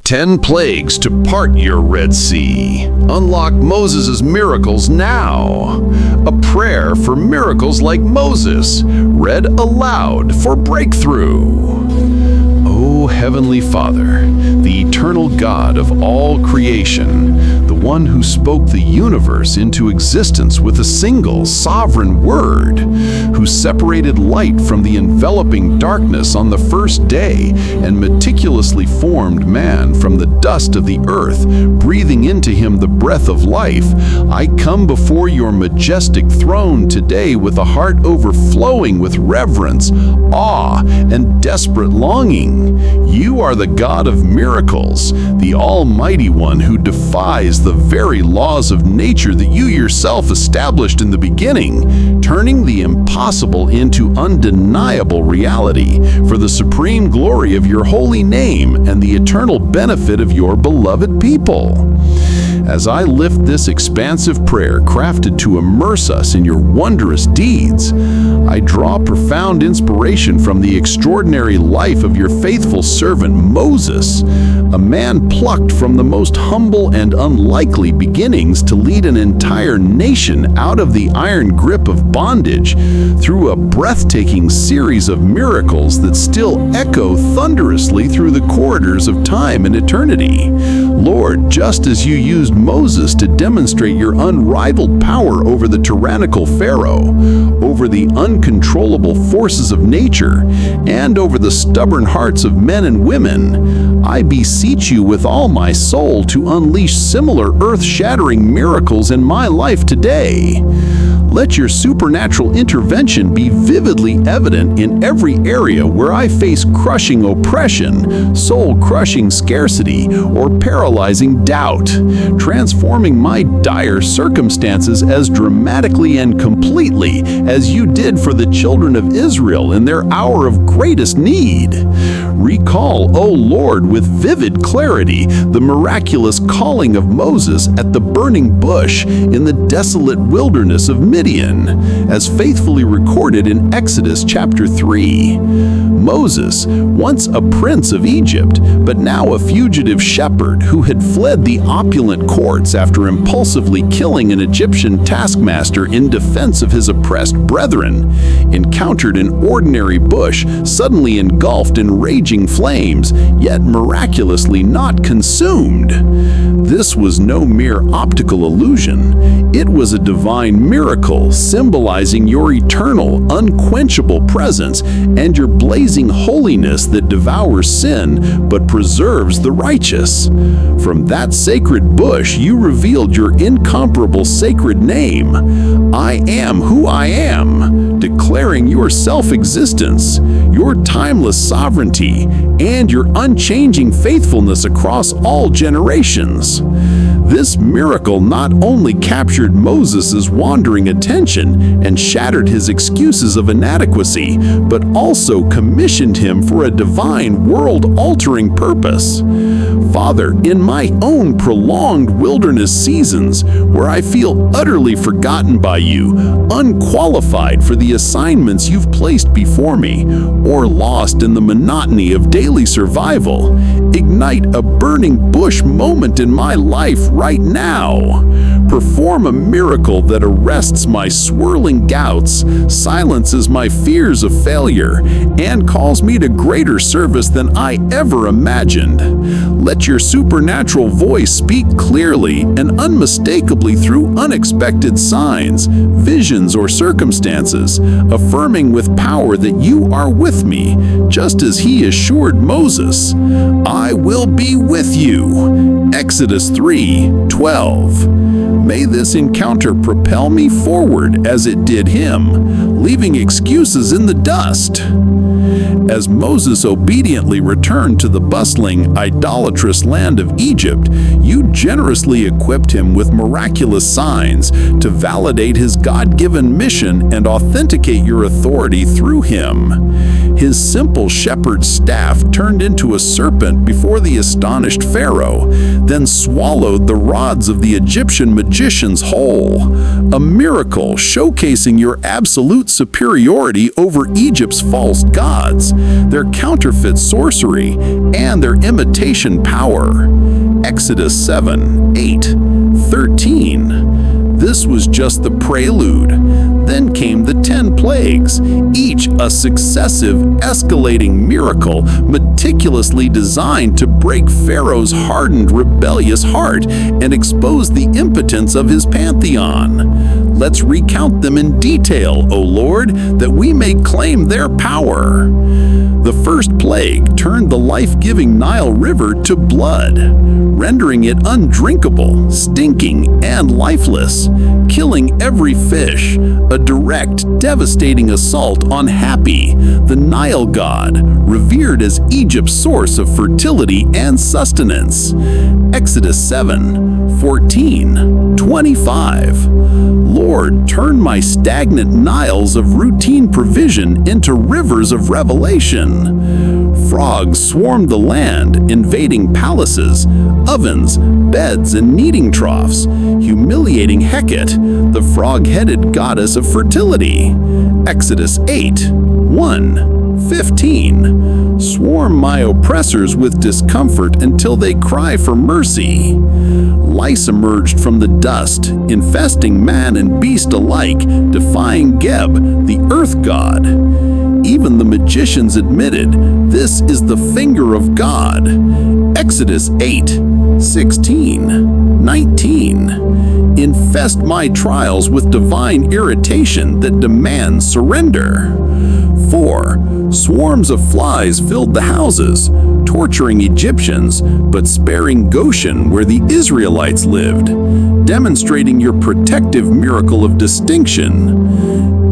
10 plagues to part your Red Sea. Unlock Moses' miracles now. A prayer for miracles like Moses, read aloud for breakthrough. O Heavenly Father, the eternal God of all creation, the one who spoke the universe into existence with a single sovereign word, who separated light from the enveloping darkness on the first day and meticulously formed man from the dust of the earth, breathing into him the breath of life, I come before your majestic throne today with a heart overflowing with reverence, awe, and desperate longing. You are the God of miracles, the Almighty One who defies the very laws of nature that you yourself established in the beginning, turning the impossible into undeniable reality for the supreme glory of your holy name and the eternal benefit of your beloved people. As I lift this expansive prayer crafted to immerse us in your wondrous deeds, I draw profound inspiration from the extraordinary life of your faithful servant Moses, a man plucked from the most humble and unlikely beginnings to lead an entire nation out of the iron grip of bondage through a breathtaking series of miracles that still echo thunderously through the corridors of time and eternity. Lord, just as you used Moses to demonstrate your unrivaled power over the tyrannical Pharaoh, over the uncontrollable forces of nature, and over the stubborn hearts of men and women, I beseech you with all my soul to unleash similar earth-shattering miracles in my life today. Let your supernatural intervention be vividly evident in every area where I face crushing oppression, soul-crushing scarcity, or paralyzing doubt, transforming my dire circumstances as dramatically and completely as you did for the children of Israel in their hour of greatest need. Recall, O Lord, with vivid clarity the miraculous calling of Moses at the burning bush in the desolate wilderness of Midian, as faithfully recorded in Exodus chapter 3. Moses, once a prince of Egypt, but now a fugitive shepherd who had fled the opulent courts after impulsively killing an Egyptian taskmaster in defense of his oppressed brethren, encountered an ordinary bush suddenly engulfed in raging flames, yet miraculously not consumed. This was no mere optical illusion. It was a divine miracle symbolizing your eternal, unquenchable presence and your blazing holiness that devours sin but preserves the righteous. From that sacred bush, you revealed your incomparable sacred name. I am who I am, declaring your self-existence, your timeless sovereignty, and your unchanging faithfulness across all generations. This miracle not only captured Moses' wandering attention and shattered his excuses of inadequacy, but also commissioned him for a divine, world-altering purpose. Father, in my own prolonged wilderness seasons, where I feel utterly forgotten by you, unqualified for the assignments you've placed before me, or lost in the monotony of daily survival, ignite a burning bush moment in my life right now. Perform a miracle that arrests my swirling doubts, silences my fears of failure, and calls me to greater service than I ever imagined. Let your supernatural voice speak clearly and unmistakably through unexpected signs, visions, or circumstances, affirming with power that you are with me, just as he assured Moses, I will be with you. Exodus 3:12. May this encounter propel me forward as it did him, leaving excuses in the dust. As Moses obediently returned to the bustling, idolatrous land of Egypt, you generously equipped him with miraculous signs to validate his God-given mission and authenticate your authority through him. His simple shepherd's staff turned into a serpent before the astonished Pharaoh, then swallowed the rods of the Egyptian magicians whole. A miracle showcasing your absolute superiority over Egypt's false gods, their counterfeit sorcery, and their imitation power. Exodus 7:8-13. This was just the prelude. Then came the 10 plagues, each a successive, escalating miracle meticulously designed to break Pharaoh's hardened, rebellious heart and expose the impotence of his pantheon. Let's recount them in detail, O Lord, that we may claim their power. The first plague turned the life-giving Nile River to blood, rendering it undrinkable, stinking, and lifeless, killing every fish, a direct, devastating assault on Hapi, the Nile god, revered as Egypt's source of fertility and sustenance. Exodus 7:14-25. Lord, turn my stagnant Niles of routine provision into rivers of revelation. Frogs swarmed the land, invading palaces, ovens, beds, and kneading troughs, humiliating Hecate, the frog-headed goddess of fertility. Exodus 8:1-15. Swarm my oppressors with discomfort until they cry for mercy. Lice emerged from the dust, infesting man and beast alike, defying Geb, the earth god. Even the magicians admitted, this is the finger of God. Exodus 8:16-19. Infest my trials with divine irritation that demands surrender. 4. Swarms of flies filled the houses, torturing Egyptians, but sparing Goshen where the Israelites lived, demonstrating your protective miracle of distinction.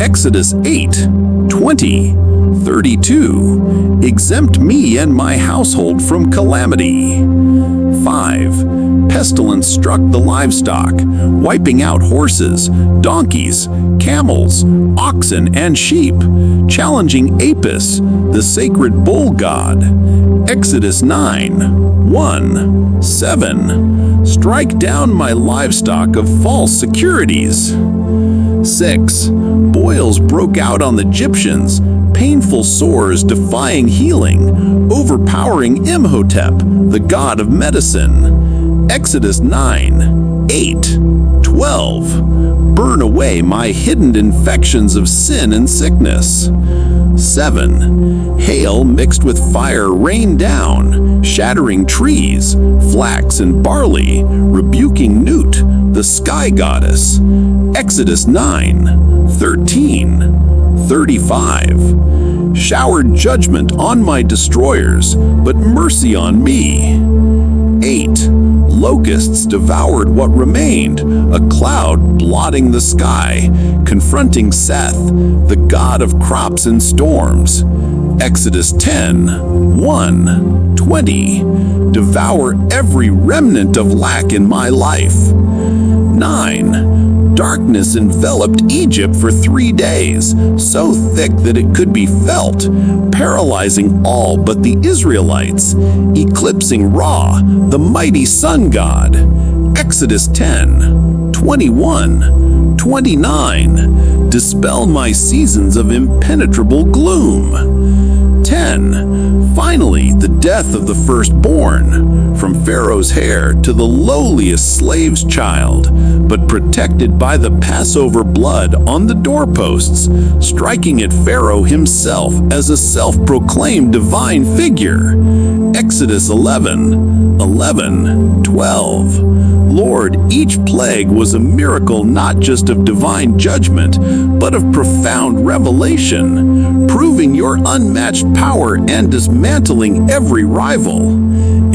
Exodus 8:20-32. Exempt me and my household from calamity. 5. Pestilence struck the livestock, wiping out horses, donkeys, camels, oxen, and sheep, challenging Apis, the sacred bull god. Exodus 9:1-7. Strike down my livestock of false securities. 6. Boils broke out on the Egyptians, painful sores defying healing, overpowering Imhotep, the god of medicine. Exodus 9:8-12. Burn away my hidden infections of sin and sickness. 7. Hail mixed with fire rained down, shattering trees, flax and barley, rebuking Nut, the sky goddess. Exodus 9:13-35. Showered judgment on my destroyers, but mercy on me. 8. Locusts devoured what remained, a cloud blotting the sky, confronting Seth, the god of crops and storms. Exodus 10:1-20. Devour every remnant of lack in my life. 9. Darkness enveloped Egypt for 3 days, so thick that it could be felt, paralyzing all but the Israelites, eclipsing Ra, the mighty sun god. Exodus 10:21-29. Dispel my seasons of impenetrable gloom. 10. Finally, the death of the firstborn, from Pharaoh's heir to the lowliest slave's child, but protected by the Passover blood on the doorposts, striking at Pharaoh himself as a self-proclaimed divine figure. Exodus 11:11-12. Lord, each plague was a miracle not just of divine judgment, but of profound revelation, proving your unmatched power and dismantling every rival.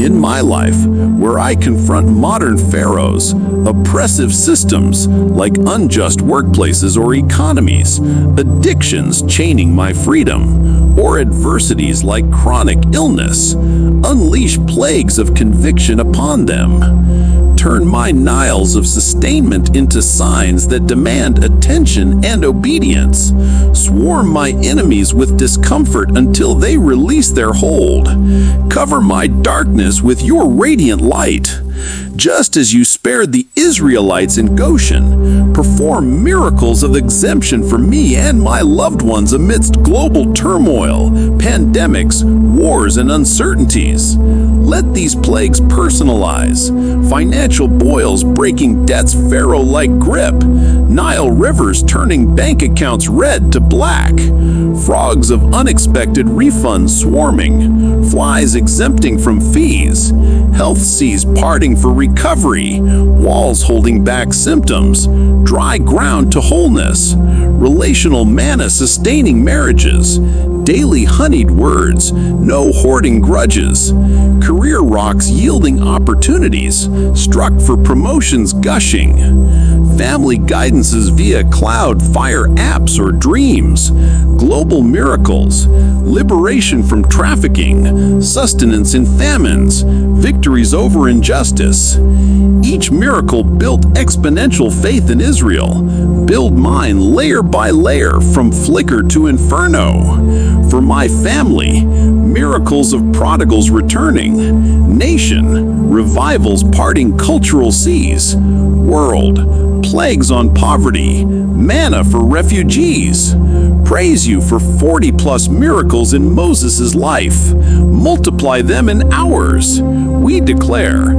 In my life, where I confront modern pharaohs, oppressive systems like unjust workplaces or economies, addictions chaining my freedom, or adversities like chronic illness, unleash plagues of conviction upon them. turn my Niles of sustainment into signs that demand attention and obedience. Swarm my enemies with discomfort until they release their hold. Cover my darkness with your radiant light. Just as you spared the Israelites in Goshen, perform miracles of exemption for me and my loved ones amidst global turmoil, pandemics, wars, and uncertainties. Let these plagues personalize, financial boils breaking debt's pharaoh-like grip, Nile rivers turning bank accounts red to black, frogs of unexpected refunds swarming, flies exempting from fees, health seas parting for recovery, walls holding back symptoms, dry ground to wholeness, relational manna sustaining marriages, daily honeyed words, no hoarding grudges, career rocks yielding opportunities, struck for promotions gushing, family guidances via cloud, fire apps, or dreams, global miracles, liberation from trafficking, sustenance in famines, victories over injustice. Each miracle built exponential faith in Israel. Build mine layer by layer from flicker to inferno. For my family, miracles of prodigals returning. Nation, revivals parting cultural seas. World, plagues on poverty, manna for refugees. Praise you for 40+ miracles in Moses' life. Multiply them in ours. We declare,